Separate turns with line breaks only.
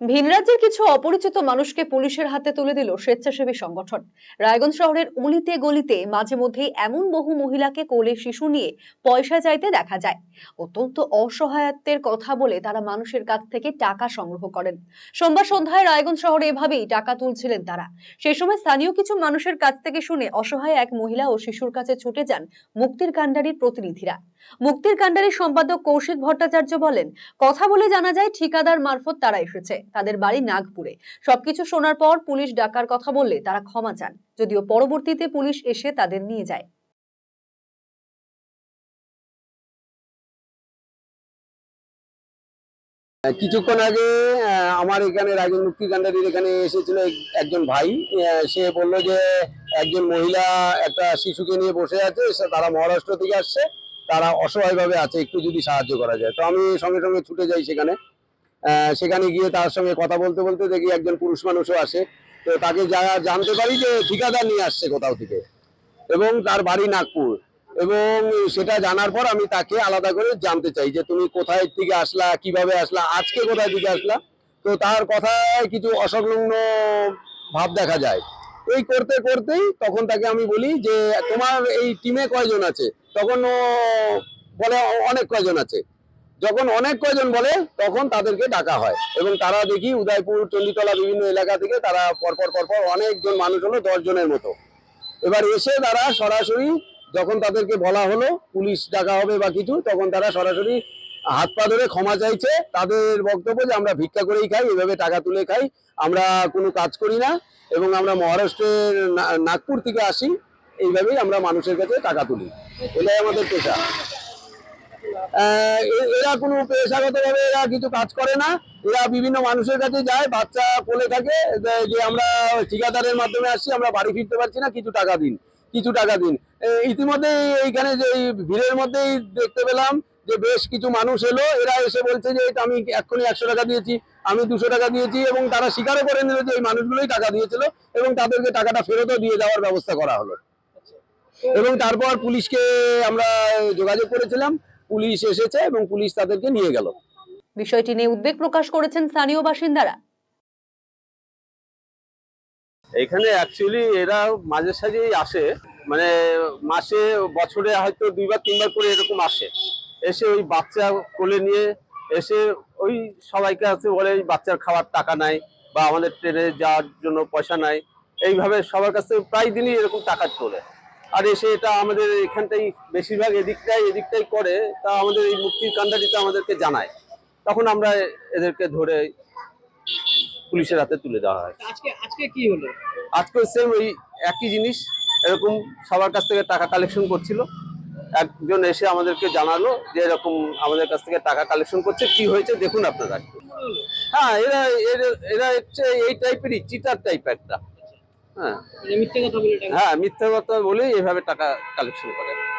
ভিন রাজ্যের কিছু অপরিচিত মানুষকে পুলিশের হাতে তুলে দিল স্বেচ্ছাসেবী সংগঠন। রায়গঞ্জ শহরের অলিতে গলিতে মাঝে মধ্যেই এমন বহু মহিলাকে কোলে শিশু নিয়ে পয়সা চাইতে দেখা যায়। অত্যন্ত অসহায়ত্বের কথা বলে তারা মানুষের কাছ থেকে টাকা সংগ্রহ করেন। সোমবার সন্ধ্যায় রায়গঞ্জ শহরে এভাবেই টাকা তুলছিলেন তারা। সেই সময় স্থানীয় কিছু মানুষের কাছ থেকে শুনে অসহায় এক মহিলা ও শিশুর কাছে ছুটে যান মুক্তির কান্ডারির প্রতিনিধিরা। মুক্তির কান্ডারির সম্পাদক কৌশিক ভট্টাচার্য বলেন, কথা বলে জানা যায় ঠিকাদার মারফত তারা এসেছে, তাদের বাড়ি নাগপুরে। সবকিছু শোনার পর পুলিশ ডাকার কথা বললে তারা ক্ষমা চান, যদিও পরবর্তীতে পুলিশ এসে তাদের নিয়ে যায়।
কিছুক্ষণ আগে আমার এখানে রায়গঞ্জ মুক্তি কান্ডারির এখানে এসেছিল একজন ভাই। সে বলল যে একজন মহিলা একটা শিশুকে নিয়ে বসে আছে, তারা মহারাষ্ট্র থেকে আসছে, তারা অসহায়ভাবে আছে, একটু যদি সাহায্য করা যায়। তো আমি সঙ্গে সঙ্গে ছুটে যাই সেখানে। সেখানে গিয়ে তার সঙ্গে কথা বলতে বলতে দেখি একজন পুরুষ মানুষও আসে। তো তাকে জানতে পারি যে ঠিকাদার নিয়ে আসছে কোথাও থেকে এবং তার বাড়ি নাগপুর। এবং সেটা জানার পর আমি তাকে আলাদা করে জানতে চাই যে তুমি কোথায় থেকে আসলা, কিভাবে আসলা, আজকে কোথায় থেকে আসলা। তো তার কথায় কিছু অসংলগ্ন ভাব দেখা যায়। এই করতে করতেই তখন তাকে আমি বলি যে তোমার এই টিমে কয়জন আছে? তখন ও বলে অনেক কয়জন আছে। যখন অনেক কয়জন বলে তখন তাদেরকে ডাকা হয় এবং তারা দেখি উদয়পুর, চণ্ডীতলা বিভিন্ন এলাকা থেকে তারা পরপর পরপর অনেকজন মানুষ হলো, 10 জনের মতো। এবার এসে তারা সরাসরি যখন তাদেরকে বলা হলো পুলিশ ডাকা হবে বা কিছু, তখন তারা সরাসরি হাত পা ধরে ক্ষমা চাইছে। তাদের বক্তব্য যে আমরা ভিক্ষা করেই খাই, এভাবে টাকা তুলে খাই, আমরা কোনো কাজ করি না এবং আমরা মহারাষ্ট্রের নাগপুর থেকে আসি, এইভাবেই আমরা মানুষের কাছে টাকা তুলি, এটাই আমাদের পেশা। এরা কোনো পেশাগতভাবে এরা কিছু কাজ করে না। এরা বিভিন্ন মানুষের কাছে যায়, বাচ্চা কোলে থাকে, যে আমরা ঠিকাদারের মাধ্যমে আসছি, আমরা বাড়ি ফিরতে পারছি না, কিছু টাকা দিন, কিছু টাকা দিন। ইতিমধ্যে এইখানে যে ভিড়ের মধ্যেই দেখতে পেলাম যে বেশ কিছু মানুষ এলো। এরা এসে বলছে যে আমি এক্ষুনি 100 টাকা দিয়েছি, আমি 200 টাকা দিয়েছি, এবং তারা স্বীকারও করে নিল যে এই মানুষগুলোই টাকা দিয়েছিল এবং তাদেরকে টাকাটা ফেরতও দিয়ে যাওয়ার ব্যবস্থা করা হলো। এবং তারপর পুলিশকে আমরা যোগাযোগ করেছিলাম, পুলিশ এসেছে এবং পুলিশ তাদেরকে নিয়ে গেল।
বিষয়টি নিয়ে উদ্বেগ প্রকাশ করেছেন স্থানীয় বাসিন্দারা।
এখানে অ্যাকচুয়ালি এরা মাঝে সাঝেই আসে, মানে মাসে বছরে হয়তো 2 বার 3 বার করে এরকম আসে। এসে ওই বাচ্চা কোলে নিয়ে এসে ওই সবাইকে আছে বলে এই বাচ্চার খাওয়ার টাকা নাই বা আমাদের ট্রেনে যাওয়ার জন্য পয়সা নাই, এইভাবে সবার কাছ থেকে প্রায় দিনই এরকম টাকা তোলে। আর এসে এটা আমাদের এখানটাই বেশিরভাগ এদিকটাই করে, তা আমাদের এই মুক্তির কান্ডারিতে আমাদেরকে জানায়, তখন আমরা এদেরকে ধরে পুলিশের হাতে তুলে দেওয়া হয়।
আজকে আজকে কি হলো?
আজকে সেম ওই একই জিনিস, এরকম সবার কাছ থেকে টাকা কালেকশন করছিল। একজন এসে আমাদেরকে জানালো যে এরকম আমাদের কাছ থেকে টাকা কালেকশন করছে, কি হয়েছে দেখুন আপনারা। হ্যাঁ, এরা এরা এরা হচ্ছে এই টাইপেরই চিটার টাইপ একটা। হ্যাঁ,
মিথ্যে কথা বলে
হ্যাঁ, মিথ্যা কথা বলেই এভাবে টাকা কালেকশন করে।